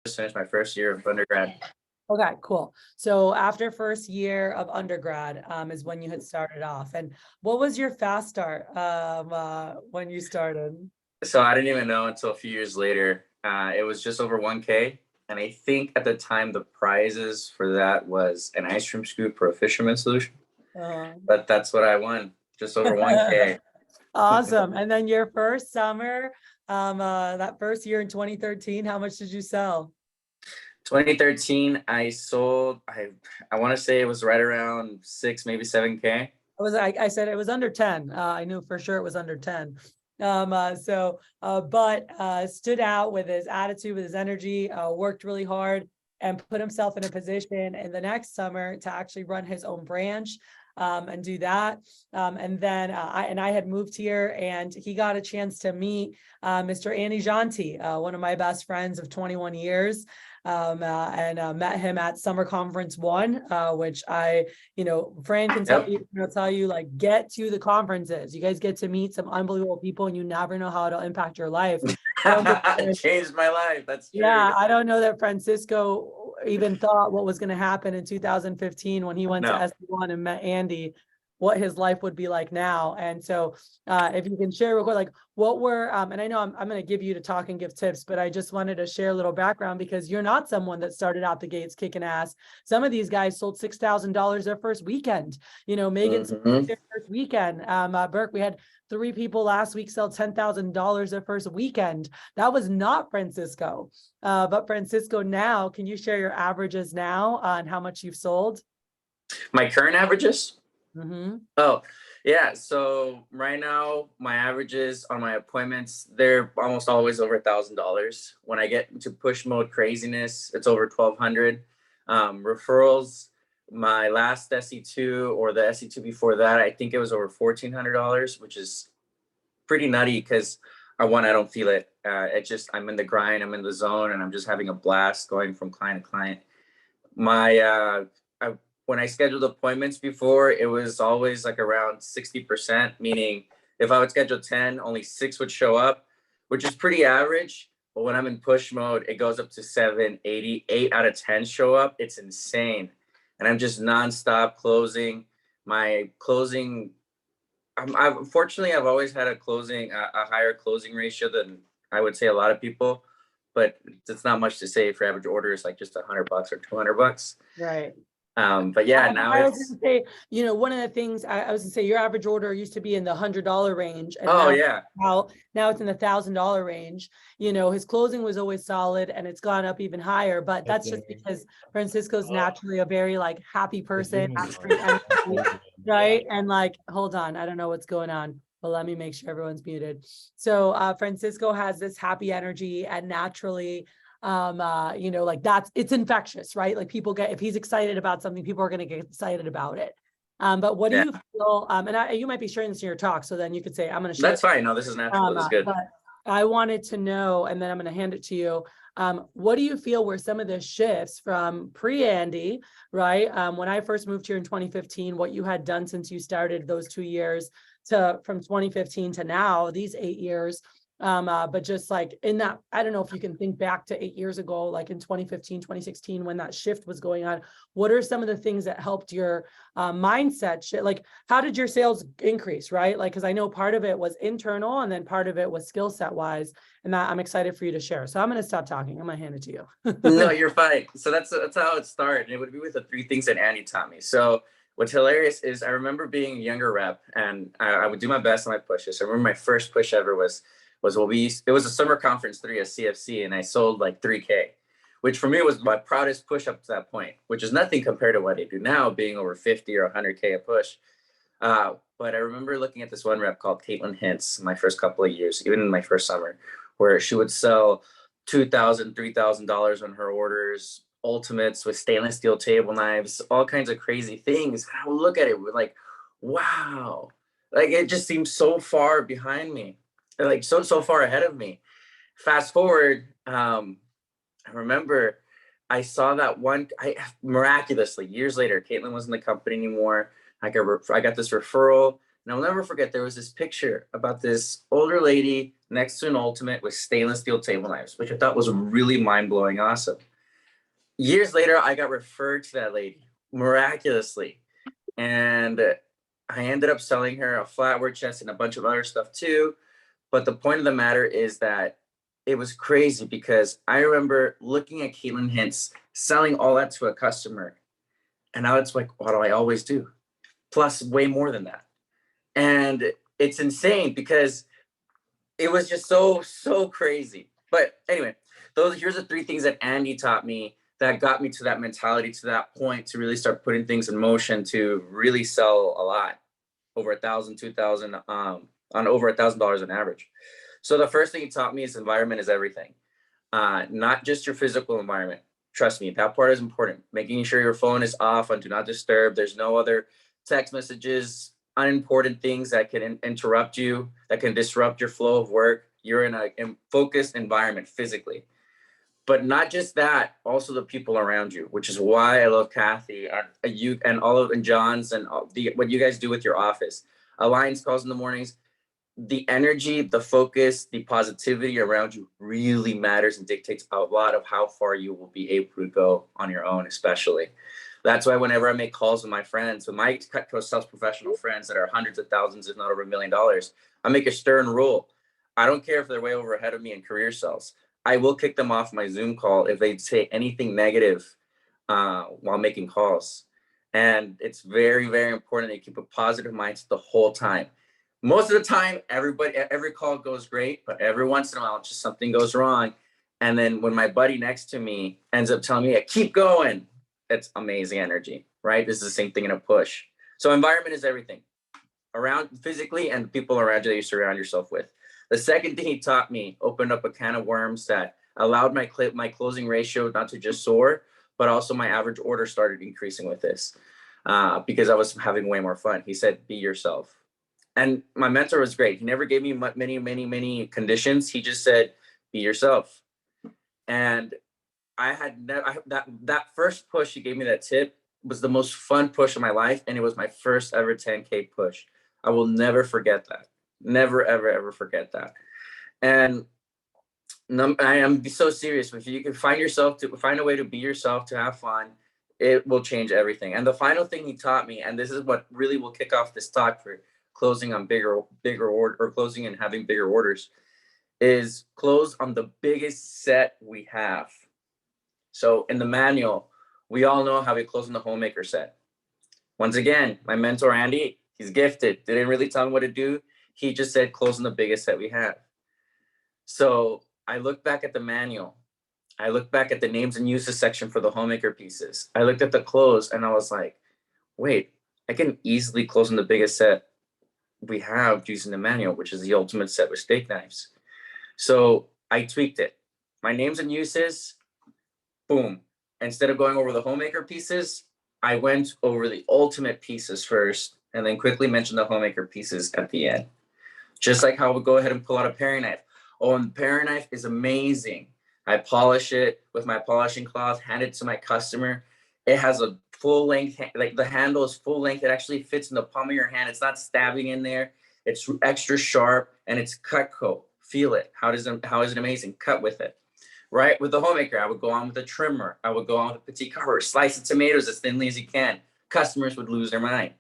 just finished my first year of undergrad. Okay, cool. So after first year of undergrad, is when you had started off. And what was your fast start when you started? So I didn't even know until a few years later. It was just over 1K. And I think at the time the prizes for that was an ice cream scoop for a fisherman solution. Uh, But that's what I won, just over 1K. awesome. And then your first summer, that first year in 2013, how much did you sell? 2013, I sold, I want to say it was right around 6, maybe 7K. I said it was under 10. I knew for sure it was under 10. Stood out with his attitude, with his energy, worked really hard and put himself in a position in the next summer to actually run his own branch and do that. I had moved here and he got a chance to meet Mr. Andy Janti, one of my best friends of 21 years. Met him at Summer Conference 1, which Fran can tell you, like, get to the conferences. You guys get to meet some unbelievable people and you never know how it'll impact your life. It changed my life. That's true. Yeah, I don't know that Francisco even thought what was going to happen in 2015 when he went to S1 and met Andy, what his life would be like now. And so if you can share real quick, like what were, and I know I'm going to give you to talk and give tips, but I just wanted to share a little background because you're not someone that started out the gates kicking ass. Some of these guys sold $6,000 their first weekend. Megan's their first weekend. Burke, we had 3 people last week sell $10,000 their first weekend. That was not Francisco. But Francisco, now, can you share your averages now on how much you've sold? My current averages? Mm-hmm. Oh, yeah. So right now, my averages on my appointments, they're almost always over $1,000. When I get into push mode craziness, it's over 1,200. Referrals, my last SE2 or the SE2 before that, I think it was over $1,400, which is pretty nutty because I don't feel it. I'm in the grind, I'm in the zone, and I'm just having a blast going from client to client. When I scheduled appointments before, it was always like around 60%, meaning if I would schedule 10, only 6 would show up, which is pretty average. But when I'm in push mode, it goes up to 7, 80, 8 out of 10 show up. It's insane. And I'm just nonstop closing. My closing, unfortunately, I've always had a higher closing ratio than I would say a lot of people, but it's not much to say for average orders, like just $100 or $200. Right. But yeah, now I was going to say, one of the things I was going to say, your average order used to be in the $100 range. And now it's in the $1,000 range. His closing was always solid and it's gone up even higher, but that's just because Francisco's naturally a very like happy person, right? And like, hold on, I don't know what's going on, but let me make sure everyone's muted. So Francisco has this happy energy and naturally, it's infectious, right? Like if he's excited about something, people are going to get excited about it. But what do you feel? You might be sharing this in your talk, so then you could say, I'm going to share. That's fine. No, this is natural. This is good. But I wanted to know, and then I'm going to hand it to you. What do you feel were some of the shifts from pre-Andy, right? When I first moved here in 2015, what you had done since you started those 2 years from 2015 to now, these 8 years. But just like in that, I don't know if you can think back to 8 years ago, like in 2015, 2016, when that shift was going on, what are some of the things that helped your mindset shift? Like, how did your sales increase, right? Like, because I know part of it was internal and then part of it was skill set wise, and that I'm excited for you to share. So I'm going to stop talking. I'm going to hand it to you. No, you're fine. So that's how it started. And it would be with the 3 things that Andy taught me. So what's hilarious is I remember being a younger rep and I would do my best on my pushes. So I remember my first push ever was it was a Summer Conference 3 at CFC, and I sold like 3K, which for me was my proudest push up to that point, which is nothing compared to what I do now, being over 50 or 100K a push. But I remember looking at this one rep called Caitlin Hintz my first couple of years, even in my first summer, where she would sell $2,000, $3,000 on her orders, ultimates with stainless steel table knives, all kinds of crazy things. I would look at it with like, wow, like it just seems so far behind me. Like so far ahead of me. Fast forward, I remember I saw that miraculously years later, Caitlin wasn't in the company anymore. I got this referral, and And I'll never forget, there was this picture about this older lady next to an Ultimate with stainless steel table knives, which I thought was really mind-blowing awesome. Years later, I got referred to that lady miraculously. And I ended up selling her a flatware chest and a bunch of other stuff too. But the point of the matter is that it was crazy because I remember looking at Caitlin Hintz selling all that to a customer. And now it's like, what do I always do? Plus way more than that. And it's insane because it was just so crazy. But anyway, here's the 3 things that Andy taught me that got me to that mentality, to that point, to really start putting things in motion, to really sell a lot, over 1,000, 2,000, on over $1,000 on average. So the first thing he taught me is environment is everything. Not just your physical environment. Trust me, that part is important. Making sure your phone is off on do not disturb. There's no other text messages, unimportant things that can interrupt you, that can disrupt your flow of work. You're in a focused environment physically. But not just that, also the people around you, which is why I love Kathy, you and Olive and John's and what you guys do with your office. Alliance calls in the mornings. The energy, the focus, the positivity around you really matters and dictates a lot of how far you will be able to go on your own, especially. That's why whenever I make calls with my friends, with my Cutco sales professional friends that are hundreds of thousands, if not over $1 million, I make a stern rule. I don't care if they're way over ahead of me in career sales. I will kick them off my Zoom call if they say anything negative while making calls. And it's very, very important that you keep a positive mindset the whole time. Most of the time, every call goes great, but every once in a while, just something goes wrong. And then when my buddy next to me ends up telling me, yeah, keep going, it's amazing energy, right? This is the same thing in a push. So environment is everything, around physically and people around you that you surround yourself with. The second thing he taught me opened up a can of worms that allowed my closing ratio not to just soar, but also my average order started increasing with this because I was having way more fun. He said, be yourself. And my mentor was great. He never gave me many conditions. He just said, be yourself. And I had that first push, he gave me that tip, was the most fun push of my life. And it was my first ever 10K push. I will never forget that. Never, ever forget that. And I am so serious with you. You can find a way to be yourself, to have fun. It will change everything. And the final thing he taught me, and this is what really will kick off this talk for closing on bigger order, or closing and having bigger orders, is close on the biggest set we have. So in the manual, we all know how we close on the homemaker set. Once again, my mentor, Andy, he's gifted. Didn't really tell me what to do. He just said, close on the biggest set we have. So I looked back at the manual. I looked back at the names and uses section for the homemaker pieces. I looked at the close and I was like, wait, I can easily close on the biggest set we have using the manual, which is the ultimate set with steak knives. So I tweaked it. My names and uses, boom. Instead of going over the homemaker pieces, I went over the ultimate pieces first and then quickly mentioned the homemaker pieces at the end. Just like how I would go ahead and pull out a paring knife. Oh, and the paring knife is amazing. I polish it with my polishing cloth, hand it to my customer. It has a full length, like the handle is full length. It actually fits in the palm of your hand. It's not stabbing in there. It's extra sharp and it's Cutco. Feel it. How is it amazing? Cut with it. Right? With the homemaker, I would go on with a trimmer. I would go on with a petite carver, slice the tomatoes as thinly as you can. Customers would lose their mind.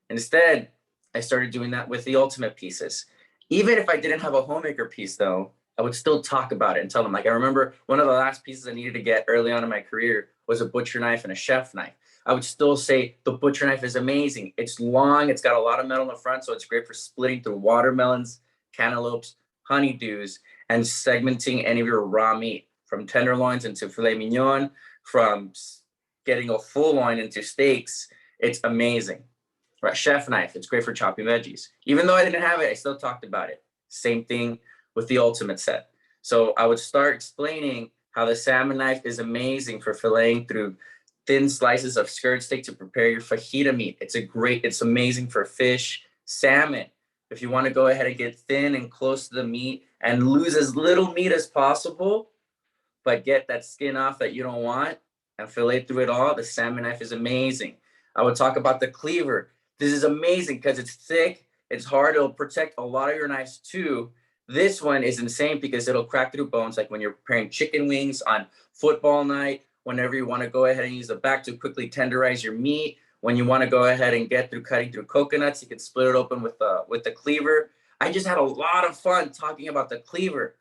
Instead, I started doing that with the ultimate pieces. Even if I didn't have a homemaker piece though, I would still talk about it and tell them. Like, I remember one of the last pieces I needed to get early on in my career was a butcher knife and a chef knife. I would still say the butcher knife is amazing. It's long, it's got a lot of metal in the front, so it's great for splitting through watermelons, cantaloupes, honeydews, and segmenting any of your raw meat, from tenderloins into filet mignon, from getting a full loin into steaks. It's amazing. Right, chef knife, it's great for chopping veggies. Even though I didn't have it, I still talked about it. Same thing with the ultimate set. So I would start explaining how the salmon knife is amazing for filleting through thin slices of skirt steak to prepare your fajita meat. It's amazing for fish, salmon. If you want to go ahead and get thin and close to the meat and lose as little meat as possible, but get that skin off that you don't want and fillet through it all, the salmon knife is amazing. I would talk about the cleaver. This is amazing because it's thick, It's hard. It'll protect a lot of your knives too. This one is insane because it'll crack through bones. Like when you're preparing chicken wings on football night, whenever you want to go ahead and use the back to quickly tenderize your meat, when you want to go ahead and get through cutting through coconuts, you can split it open with the cleaver. I just had a lot of fun talking about the cleaver,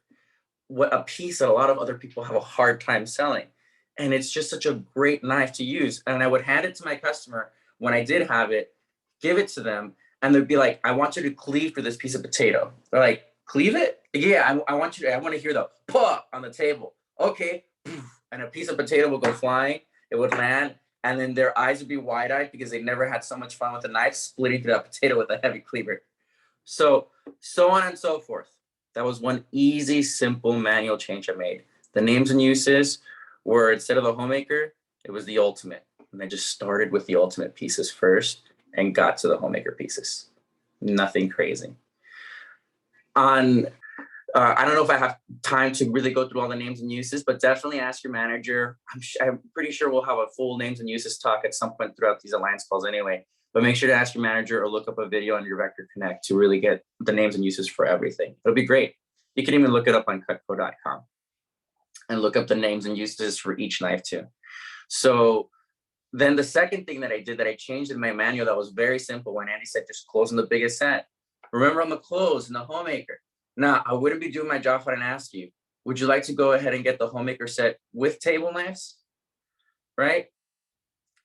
what a piece that a lot of other people have a hard time selling. And it's just such a great knife to use. And I would hand it to my customer when I did have it, give it to them, and they'd be like, I want you to cleave through this piece of potato. They're like, cleave it? Yeah, I want to hear the puh on the table. Okay. And a piece of potato will go flying. It would land. And then their eyes would be wide-eyed because they never had so much fun with a knife splitting through that potato with a heavy cleaver. So on and so forth. That was one easy, simple manual change I made. The names and uses were, instead of the Homemaker, it was the Ultimate. And I just started with the Ultimate pieces first and got to the Homemaker pieces. Nothing crazy. I don't know if I have time to really go through all the names and uses, but definitely ask your manager. I'm pretty sure we'll have a full names and uses talk at some point throughout these Alliance calls anyway. But make sure to ask your manager or look up a video on your Vector Connect to really get the names and uses for everything. It'll be great. You can even look it up on cutco.com and look up the names and uses for each knife too. So then the second thing that I did that I changed in my manual that was very simple when Andy said just closing the biggest set. Remember on the close in the Homemaker. Now, I wouldn't be doing my job if I didn't ask you, would you like to go ahead and get the Homemaker set with table knives, right?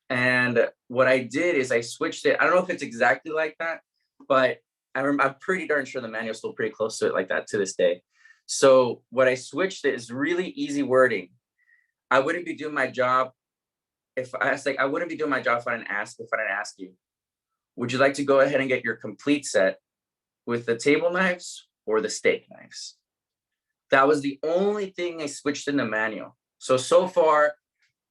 And what I did is I switched it. I don't know if it's exactly like that, but I'm pretty darn sure the manual's still pretty close to it like that to this day. So what I switched it is really easy wording. I wouldn't be doing my job if I was like, I wouldn't be doing my job if I didn't ask you, would you like to go ahead and get your complete set with the table knives or the steak knives? That was the only thing I switched in the manual. So far,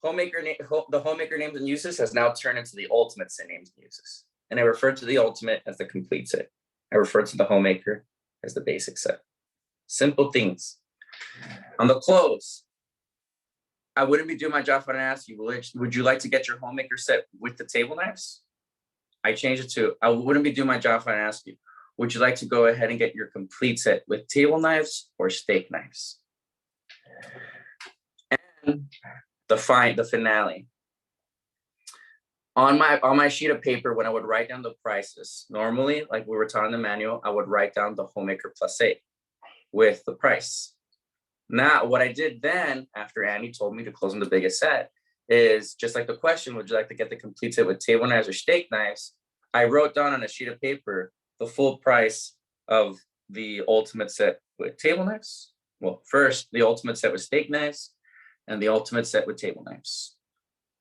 the Homemaker names and uses has now turned into the Ultimate set names and uses. And I refer to the Ultimate as the complete set. I refer to the Homemaker as the basic set. Simple things. On the close, I wouldn't be doing my job if I didn't ask you, would you like to get your Homemaker set with the table knives? I changed it to, I wouldn't be doing my job if I didn't ask you, would you like to go ahead and get your complete set with table knives or steak knives? And the finale. On my sheet of paper, when I would write down the prices, normally, like we were taught in the manual, I would write down the Homemaker +8 with the price. Now, what I did then, after Andy told me to close on the biggest set, is just like the question, would you like to get the complete set with table knives or steak knives? I wrote down on a sheet of paper the full price of the Ultimate set with table knives. Well, first, the Ultimate set with steak knives and the Ultimate set with table knives.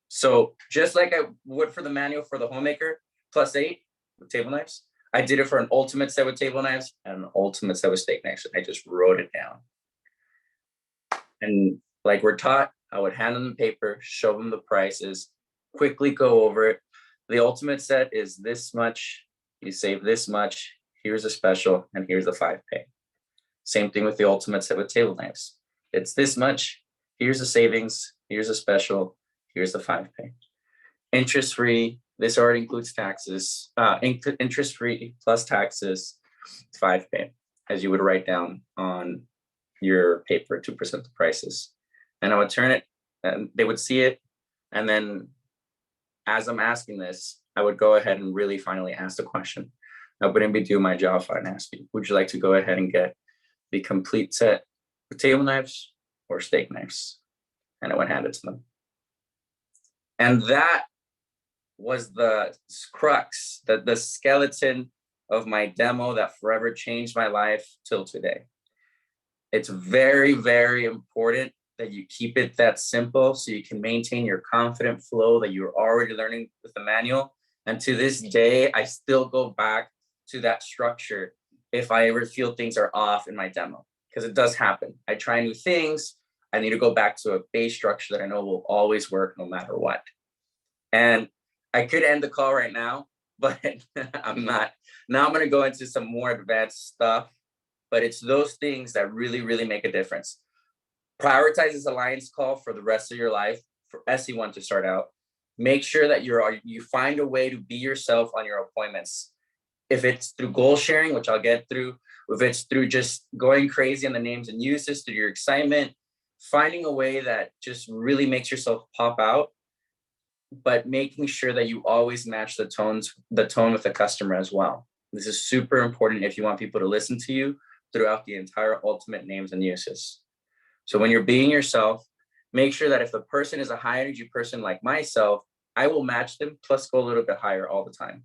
So just like I would for the manual for the Homemaker +8 with table knives, I did it for an Ultimate set with table knives and an Ultimate set with steak knives. I just wrote it down. And like we're taught, I would hand them the paper, show them the prices, quickly go over it. The Ultimate set is this much, you save this much, here's a special, and here's the 5-pay. Same thing with the Ultimate set with table knives. It's this much, here's the savings, here's a special, here's the 5-pay. Interest-free, this already includes taxes, interest-free plus taxes, 5-pay, as you would write down on your paper to present the prices. And I would turn it and they would see it. And then as I'm asking this, I would go ahead and really finally ask the question. I wouldn't be doing my job if I didn't ask you, would you like to go ahead and get the complete set with table knives or steak knives? And I would hand it to them. And that was the crux, the skeleton of my demo that forever changed my life till today. It's very, very important that you keep it that simple so you can maintain your confident flow that you're already learning with the manual. And to this day, I still go back to that structure if I ever feel things are off in my demo, because it does happen. I try new things. I need to go back to a base structure that I know will always work no matter what. And I could end the call right now, but I'm not. Now I'm going to go into some more advanced stuff. But it's those things that really, really make a difference. Prioritize this Alliance call for the rest of your life, for SE1 to start out. Make sure that you find a way to be yourself on your appointments. if it's through goal sharing, which I'll get through, if it's through just going crazy on the names and uses, through your excitement, finding a way that just really makes yourself pop out, but making sure that you always match the tone with the customer as well. This is super important if you want people to listen to you throughout the entire ultimate names and uses. So when you're being yourself, make sure that if the person is a high energy person like myself, I will match them plus go a little bit higher all the time,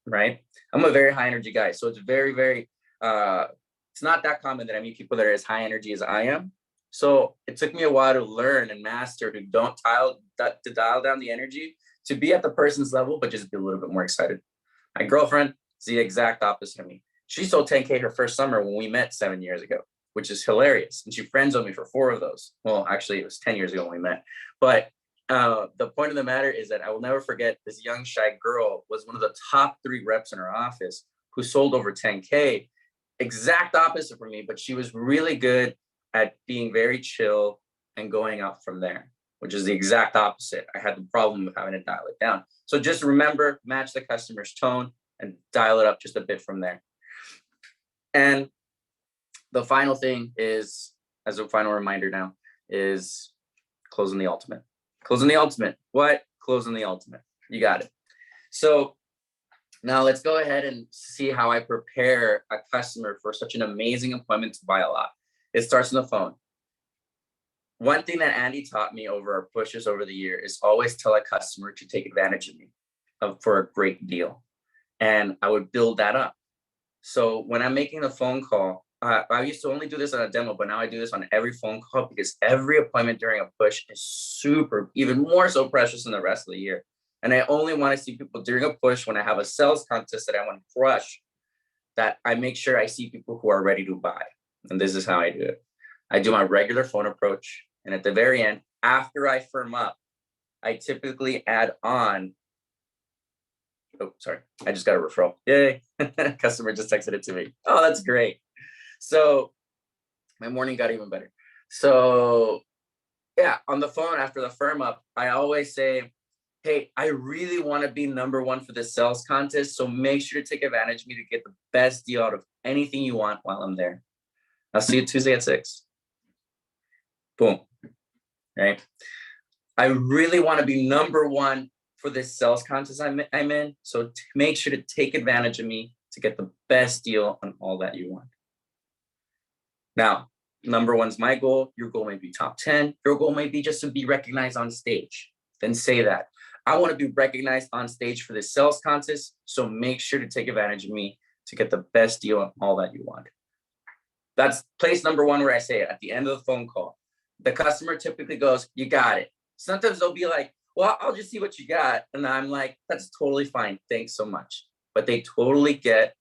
right? I'm a very high energy guy. So it's very, very, it's not that common that I meet people that are as high energy as I am. So it took me a while to learn and master to dial down the energy, to be at the person's level, but just be a little bit more excited. My girlfriend is the exact opposite of me. She sold 10K her first summer when we met 7 years ago, which is hilarious. And she friend-zoned me for 4 of those. Well, actually, it was 10 years ago when we met. But the point of the matter is that I will never forget this young, shy girl was one of the top 3 reps in her office who sold over 10K. Exact opposite for me, but she was really good at being very chill and going up from there, which is the exact opposite. I had the problem with having to dial it down. So just remember, match the customer's tone and dial it up just a bit from there. And the final thing is, as a final reminder now, is closing the ultimate. Closing the ultimate. What? Closing the ultimate. You got it. So now let's go ahead and see how I prepare a customer for such an amazing appointment to buy a lot. It starts on the phone. One thing that Andy taught me over our pushes over the year is always tell a customer to take advantage of me for a great deal. And I would build that up. So when I'm making a phone call, I used to only do this on a demo, but now I do this on every phone call because every appointment during a push is super, even more so precious than the rest of the year. And I only want to see people during a push when I have a sales contest that I want to crush, that I make sure I see people who are ready to buy. And this is how I do it. I do my regular phone approach. And at the very end, after I firm up, I typically add on. Oh, sorry. I just got a referral. Yay. Customer just texted it to me. Oh, that's great. So my morning got even better. So yeah, on the phone after the firm up, I always say, hey, I really want to be number 1 for this sales contest. So make sure to take advantage of me to get the best deal out of anything you want while I'm there. I'll see you Tuesday at 6. Boom. Right. I really want to be number 1 for this sales contest I'm in. So make sure to take advantage of me to get the best deal on all that you want. Now, number 1's my goal. Your goal may be top 10. Your goal may be just to be recognized on stage. Then say that. I want to be recognized on stage for this sales contest. So make sure to take advantage of me to get the best deal on all that you want. That's place number 1 where I say it at the end of the phone call. The customer typically goes, you got it. Sometimes they'll be like, well, I'll just see what you got. And I'm like, that's totally fine. Thanks so much. But they totally get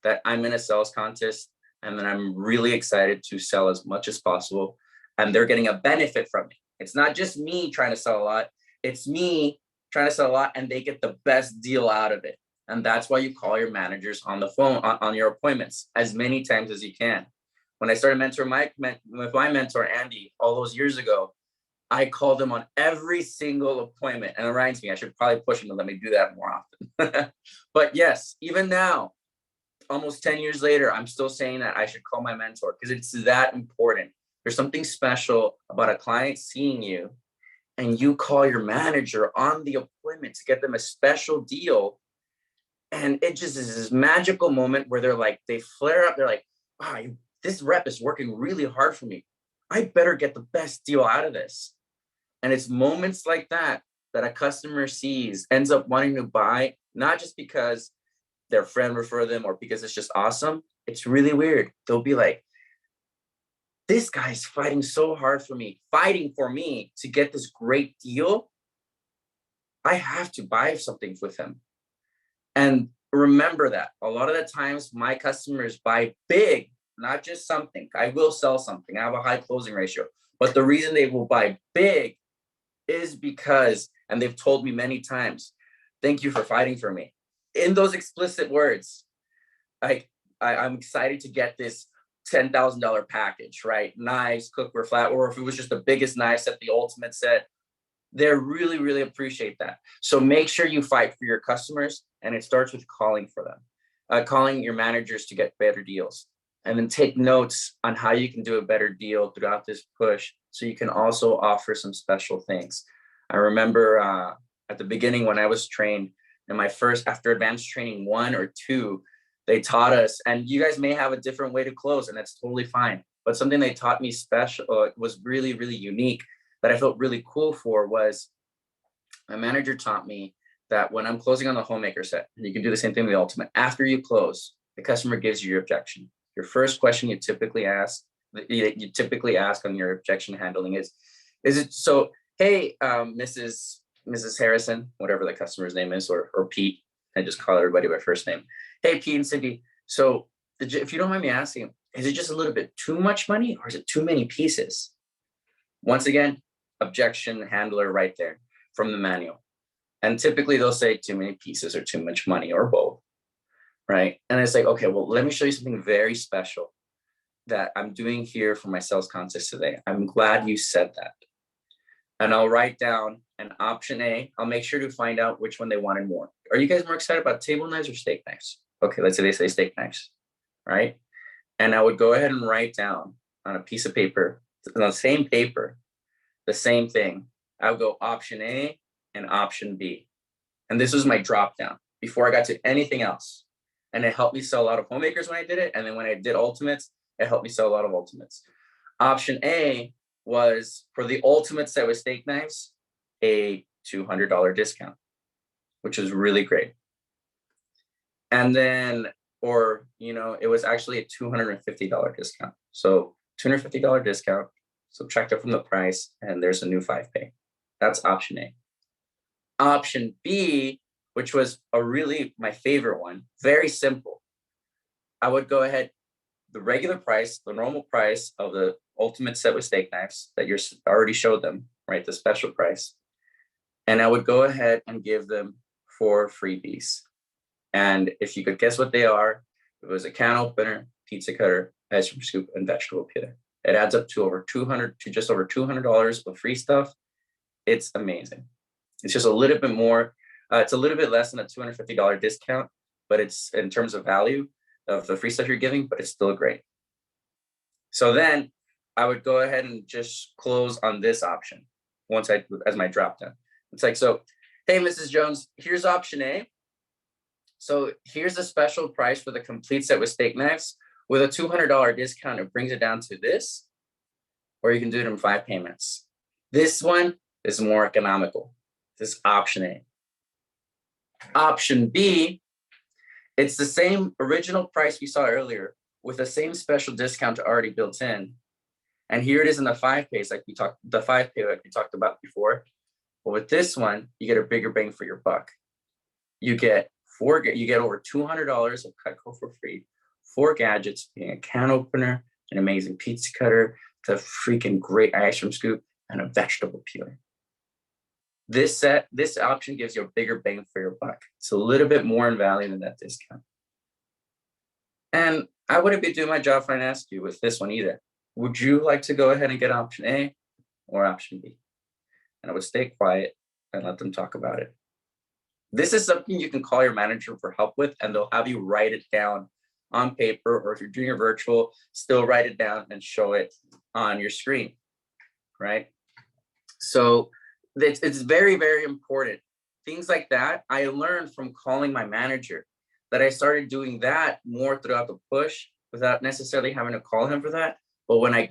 that I'm in a sales contest and that I'm really excited to sell as much as possible. And they're getting a benefit from me. It's not just me trying to sell a lot. It's me trying to sell a lot and they get the best deal out of it. And that's why you call your managers on the phone on your appointments as many times as you can. When I started mentoring with my mentor, Andy, all those years ago, I called him on every single appointment. And it reminds me, I should probably push him to let me do that more often. But yes, even now, almost 10 years later, I'm still saying that I should call my mentor because it's that important. There's something special about a client seeing you and you call your manager on the appointment to get them a special deal. And it just is this magical moment where they're like, they flare up. They're like, wow, this rep is working really hard for me. I better get the best deal out of this. And it's moments like that that a customer sees, ends up wanting to buy, not just because their friend referred them or because it's just awesome. It's really weird. They'll be like, this guy's fighting so hard for me, fighting for me to get this great deal. I have to buy something with him. And remember that a lot of the times my customers buy big, not just something. I will sell something. I have a high closing ratio. But the reason they will buy big is because, and they've told me many times, thank you for fighting for me. In those explicit words, I'm excited to get this $10,000 package, right? Knives, cookware, flat, or if it was just the biggest knife set, the ultimate set, they really, really appreciate that. So make sure you fight for your customers, and it starts with calling for them. calling your managers to get better deals, and then take notes on how you can do a better deal throughout this push, so you can also offer some special things. I remember at the beginning when I was trained in my first, after advanced training 1 or 2, they taught us, and you guys may have a different way to close, and that's totally fine. But something they taught me special was really, really unique that I felt really cool for was my manager taught me that when I'm closing on the homemaker set, and you can do the same thing with the ultimate, after you close, the customer gives you your objection. Your first question you typically ask on your objection handling is it so, hey, Mrs. Harrison, whatever the customer's name is, or Pete, I just call everybody by first name. Hey, Pete and Cindy, so if you don't mind me asking, is it just a little bit too much money or is it too many pieces? Once again, objection handler right there from the manual. And typically they'll say too many pieces or too much money or both, right? And it's like, okay, well, let me show you something very special that I'm doing here for my sales contest today. I'm glad you said that. And I'll write down an option A. I'll make sure to find out which one they wanted more. Are you guys more excited about table knives or steak knives? Okay, let's say they say steak knives, right? And I would go ahead and write down on a piece of paper, on the same paper, the same thing. I would go option A and option B. And this was my drop down before I got to anything else. And it helped me sell a lot of homemakers when I did it. And then when I did ultimates, it helped me sell a lot of ultimates. Option A was for the ultimate set with steak knives, a $200 discount, which was really great. And then, or, it was actually a $250 discount. So $250 discount, subtract it from the price, and there's a new 5 pay. That's option A. Option B, which was my favorite one, very simple. I would go ahead, the regular price, the normal price of the ultimate set with steak knives that you already showed them, right? The special price. And I would go ahead and give them 4 freebies. And if you could guess what they are, it was a can opener, pizza cutter, ice cream scoop, and vegetable peeler. It adds up to just over $200 of free stuff. It's amazing. It's just a little bit more. It's a little bit less than a $250 discount, but it's in terms of value of the free stuff you're giving, but it's still great. So then I would go ahead and just close on this option as my drop down. It's like, so, hey, Mrs. Jones, here's option A. So here's the special price for the complete set with steak knives. With a $200 discount, it brings it down to this, or you can do it in 5 payments. This one is more economical. This option A. Option B, it's the same original price we saw earlier with the same special discount already built in. And here it is in the 5 pays, the 5 pay like we talked about before. But with this one, you get a bigger bang for your buck. You get over $200 of Cutco for free, 4 gadgets, being a can opener, an amazing pizza cutter, the freaking great ice cream scoop, and a vegetable peeler. This option gives you a bigger bang for your buck. It's a little bit more in value than that discount. And I wouldn't be doing my job if I didn't ask you with this one either. Would you like to go ahead and get option A or option B? And I would stay quiet and let them talk about it. This is something you can call your manager for help with, and they'll have you write it down on paper, or if you're doing a virtual, still write it down and show it on your screen, right? So it's very, very important. Things like that, I learned from calling my manager, that I started doing that more throughout the push without necessarily having to call him for that. But when I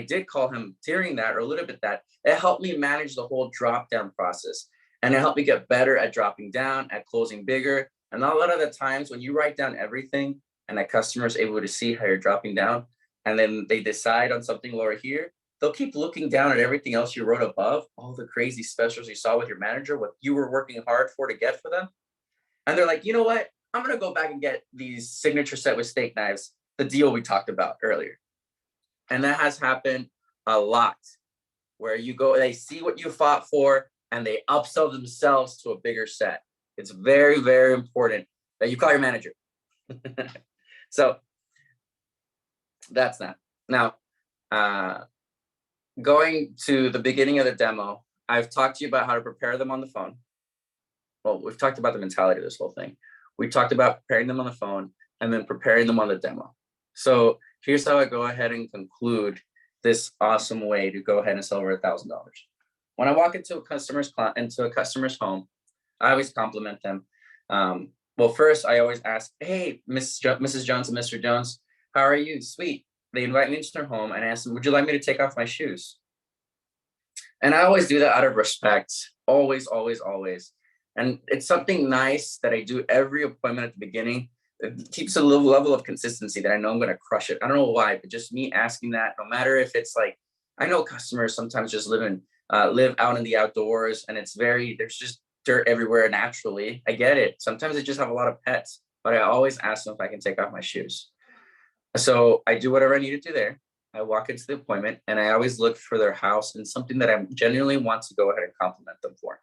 did call him during that, or a little bit that, it helped me manage the whole drop down process. And it helped me get better at dropping down, at closing bigger. And a lot of the times when you write down everything and a customer is able to see how you're dropping down, and then they decide on something lower here, they'll keep looking down at everything else you wrote above, all the crazy specials you saw with your manager, what you were working hard for to get for them. And they're like, you know what? I'm going to go back and get these signature set with steak knives, the deal we talked about earlier. And that has happened a lot, where they see what you fought for and they upsell themselves to a bigger set. It's very, very important that you call your manager. So that's that. Now, going to the beginning of the demo, I've talked to you about how to prepare them on the phone. Well, we've talked about the mentality of this whole thing. We talked about preparing them on the phone and then preparing them on the demo. So here's how I go ahead and conclude this awesome way to go ahead and sell over $1,000. When I walk into a customer's home, I always compliment them. Well, first I always ask, "Hey, Mrs. Jones and Mr. Jones, how are you? Sweet." They invite me into their home and ask them, "Would you like me to take off my shoes?" And I always do that out of respect. Always, always, always. And it's something nice that I do every appointment at the beginning. It keeps a level of consistency that I know I'm going to crush it. I don't know why, but just me asking that, no matter if it's like, I know customers sometimes just live out in the outdoors, and there's just dirt everywhere naturally. I get it. Sometimes they just have a lot of pets, but I always ask them if I can take off my shoes. So I do whatever I need to do there. I walk into the appointment and I always look for their house and something that I genuinely want to go ahead and compliment them for.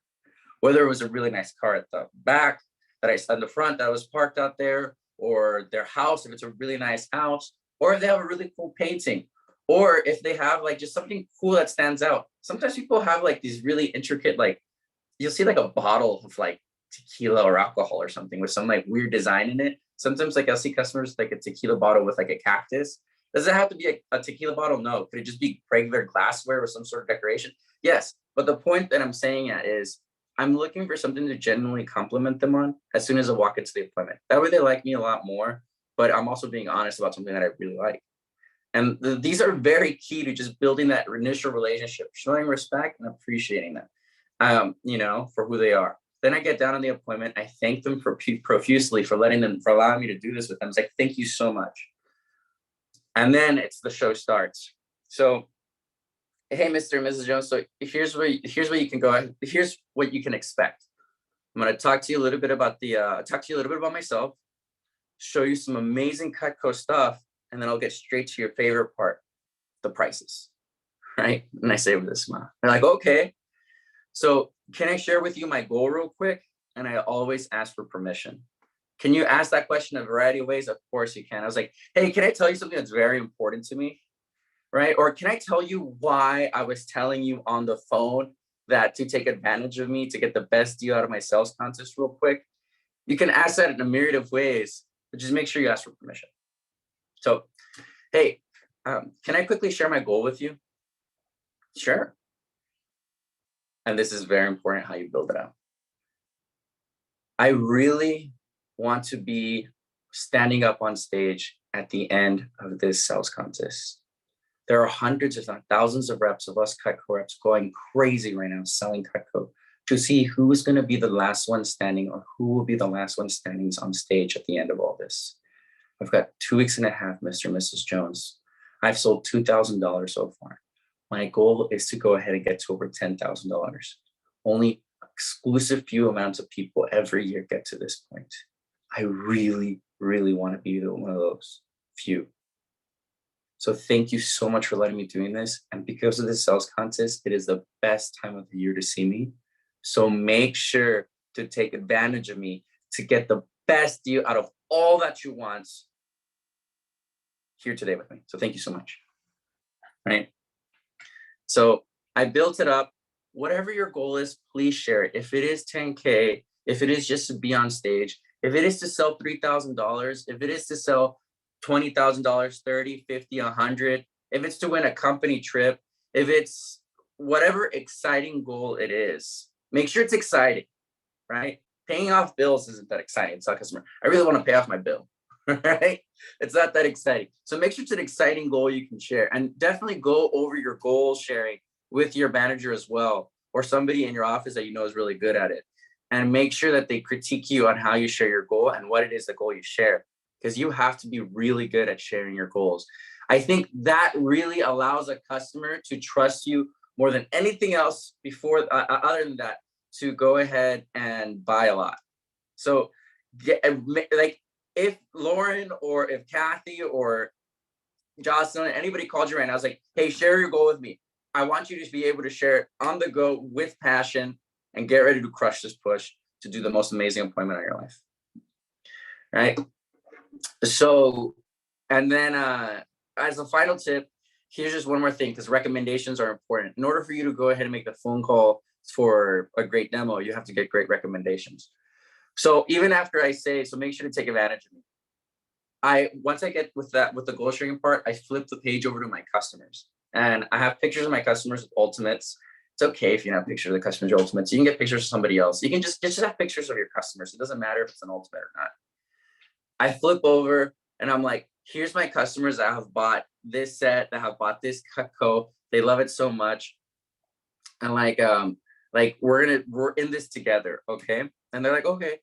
Whether it was a really nice car at the back that I saw in the front that was parked out there, or their house, if it's a really nice house, or if they have a really cool painting, or if they have like just something cool that stands out. Sometimes people have like these really intricate, like you'll see like a bottle of like tequila or alcohol or something with some like weird design in it. Sometimes like I'll see customers like a tequila bottle with like a cactus. Does it have to be a tequila bottle? No. Could it just be regular glassware with some sort of decoration? Yes. But the point that I'm saying at is I'm looking for something to genuinely compliment them on as soon as I walk into the appointment. That way they like me a lot more, but I'm also being honest about something that I really like. And these are very key to just building that initial relationship, showing respect and appreciating them, for who they are. Then I get down on the appointment. I thank them profusely for allowing me to do this with them. It's like, thank you so much. And then the show starts. So, hey, Mr. and Mrs. Jones. So here's what you can go. Here's what you can expect. I'm going to talk to you a little bit about myself, show you some amazing Cutco stuff, and then I'll get straight to your favorite part, the prices, right? And I say with a smile. They're like, okay. So can I share with you my goal real quick? And I always ask for permission. Can you ask that question in a variety of ways? Of course you can. I was like, hey, can I tell you something that's very important to me? Right? Or can I tell you why I was telling you on the phone that to take advantage of me to get the best deal out of my sales contest real quick? You can ask that in a myriad of ways, but just make sure you ask for permission. So, hey, can I quickly share my goal with you? Sure. And this is very important how you build it out. I really want to be standing up on stage at the end of this sales contest. There are hundreds, if not thousands of reps of us Cutco reps going crazy right now selling Cutco to see who's going to be the last one standing or who will be the last one standing on stage at the end of all this. I've got 2 weeks and a half, Mr. and Mrs. Jones. I've sold $2,000 so far. My goal is to go ahead and get to over $10,000. Only exclusive few amounts of people every year get to this point. I really, really want to be one of those few. So thank you so much for letting me doing this. And because of this sales contest, it is the best time of the year to see me. So make sure to take advantage of me to get the best deal out of all that you want here today with me. So thank you so much. Right. So I built it up. Whatever your goal is, please share it. If it is 10K, if it is just to be on stage, if it is to sell $3,000, if it is to sell $20,000, $30, $50, 100, if it's to win a company trip, if it's whatever exciting goal it is, make sure it's exciting, right? Paying off bills isn't that exciting. It's not customer. I really want to pay off my bill, right? It's not that exciting. So make sure it's an exciting goal you can share, and definitely go over your goal sharing with your manager as well, or somebody in your office that you know is really good at it, and make sure that they critique you on how you share your goal and what it is the goal you share, because you have to be really good at sharing your goals. I think that really allows a customer to trust you more than anything else before, other than that, to go ahead and buy a lot. So like if Lauren or if Kathy or Jocelyn, anybody called you right now, I was like, hey, share your goal with me. I want you to be able to share it on the go with passion and get ready to crush this push to do the most amazing appointment of your life. Right? So, and then as a final tip, here's just one more thing, because recommendations are important. In order for you to go ahead and make the phone call for a great demo, you have to get great recommendations. So even after I say, so make sure to take advantage of me. Once I get with the goal sharing part, I flip the page over to my customers, and I have pictures of my customers with ultimates. It's okay if you don't have pictures of the customers with ultimates. You can get pictures of somebody else. You can just have pictures of your customers. It doesn't matter if it's an ultimate or not. I flip over and I'm like, here's my customers that have bought this set, that have bought this Cutco. They love it so much. And like we're in this together, okay? And they're like, okay.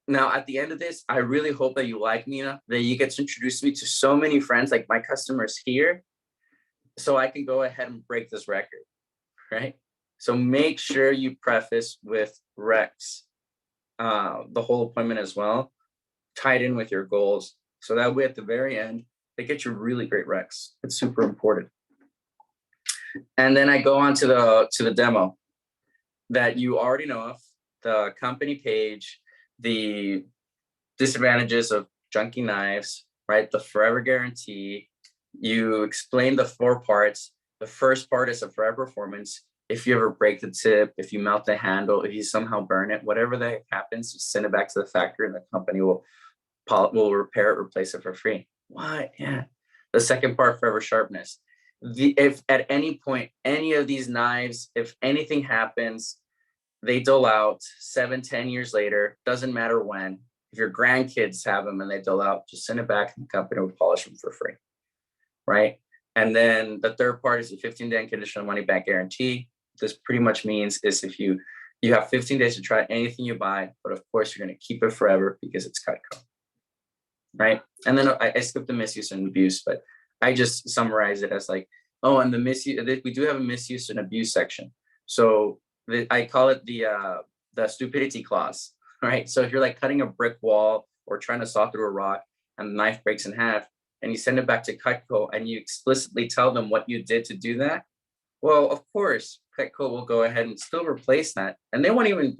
Now at the end of this, I really hope that you like me enough that you get to introduce me to so many friends, like my customers here, so I can go ahead and break this record, right? So make sure you preface with Rex, the whole appointment as well, tied in with your goals. So that way at the very end, they get you really great Recs. It's super important. And then I go on to the demo that you already know of, the company page, the disadvantages of junky knives, right? The forever guarantee. You explain the 4 parts. The first part is a forever performance. If you ever break the tip, if you melt the handle, if you somehow burn it, whatever that happens, just send it back to the factory and the company will repair it, replace it for free. What? Yeah. The second part, forever sharpness. If at any point, any of these knives, if anything happens, they dull out 7-10 years later, doesn't matter when. If your grandkids have them and they dull out, just send it back and the company will polish them for free, right? And then the third part is the 15-day unconditional money back guarantee. This pretty much means is if you have 15 days to try anything you buy, but of course you're going to keep it forever because it's Cutco, right? And then I skipped the misuse and abuse, but I just summarize it as like, oh, and the misuse, we do have a misuse and abuse section. So I call it the stupidity clause, right? So if you're like cutting a brick wall or trying to saw through a rock and the knife breaks in half and you send it back to Cutco and you explicitly tell them what you did to do that, well, of course, Cutco will go ahead and still replace that. And they won't even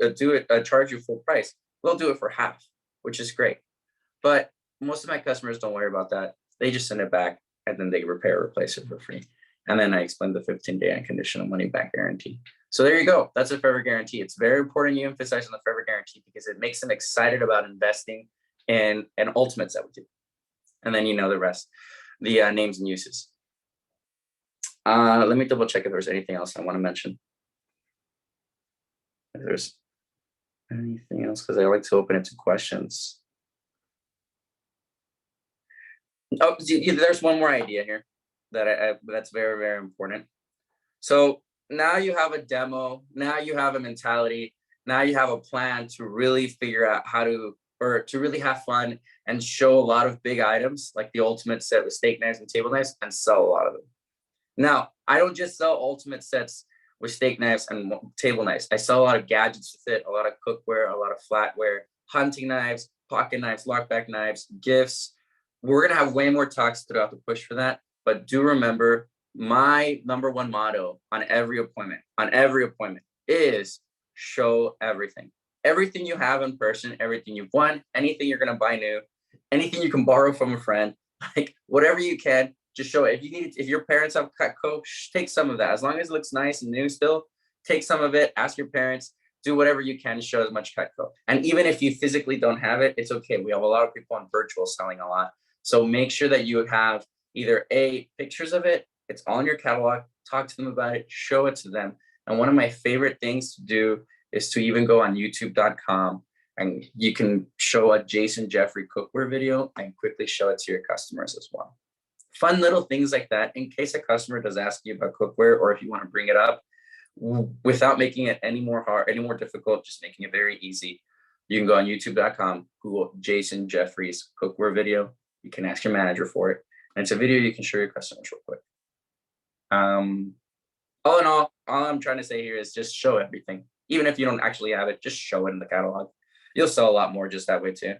charge you full price. They'll do it for half, which is great. But most of my customers don't worry about that. They just send it back and then they repair or replace it for free. And then I explain the 15-day unconditional money back guarantee. So there you go. That's a forever guarantee. It's very important you emphasize on the forever guarantee because it makes them excited about investing in an ultimates that we do. And then you know the rest, the names and uses. Let me double check if there's anything else I want to mention. If there's anything else, because I like to open it to questions. Oh, there's one more idea here that that's very, very important. So now you have a demo, now you have a mentality, now you have a plan to really figure out how to, or to really have fun and show a lot of big items like the ultimate set with steak knives and table knives and sell a lot of them. Now, I don't just sell ultimate sets with steak knives and table knives. I sell a lot of gadgets with it, a lot of cookware, a lot of flatware, hunting knives, pocket knives, lockback knives, gifts. We're going to have way more talks throughout the push for that. But do remember, my number one motto on every appointment is show everything. Everything you have in person, everything you've won, anything you're going to buy new, anything you can borrow from a friend, like whatever you can, just show it. If you need, if your parents have Cutco, take some of that. As long as it looks nice and new still, take some of it, ask your parents, do whatever you can to show as much Cutco. And even if you physically don't have it, it's okay. We have a lot of people on virtual selling a lot. So make sure that you have either pictures of it, it's all in your catalog, talk to them about it, show it to them. And one of my favorite things to do is to even go on youtube.com and you can show a Jason Jeffrey cookware video and quickly show it to your customers as well. Fun little things like that in case a customer does ask you about cookware, or if you want to bring it up without making it any more hard, any more difficult, just making it very easy. You can go on youtube.com, Google Jason Jeffrey's cookware video. You can ask your manager for it. And it's a video you can show your customers real quick. All in all I'm trying to say here is just show everything. Even if you don't actually have it, just show it in the catalog. You'll sell a lot more just that way too.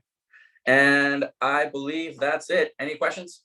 And I believe that's it. Any questions?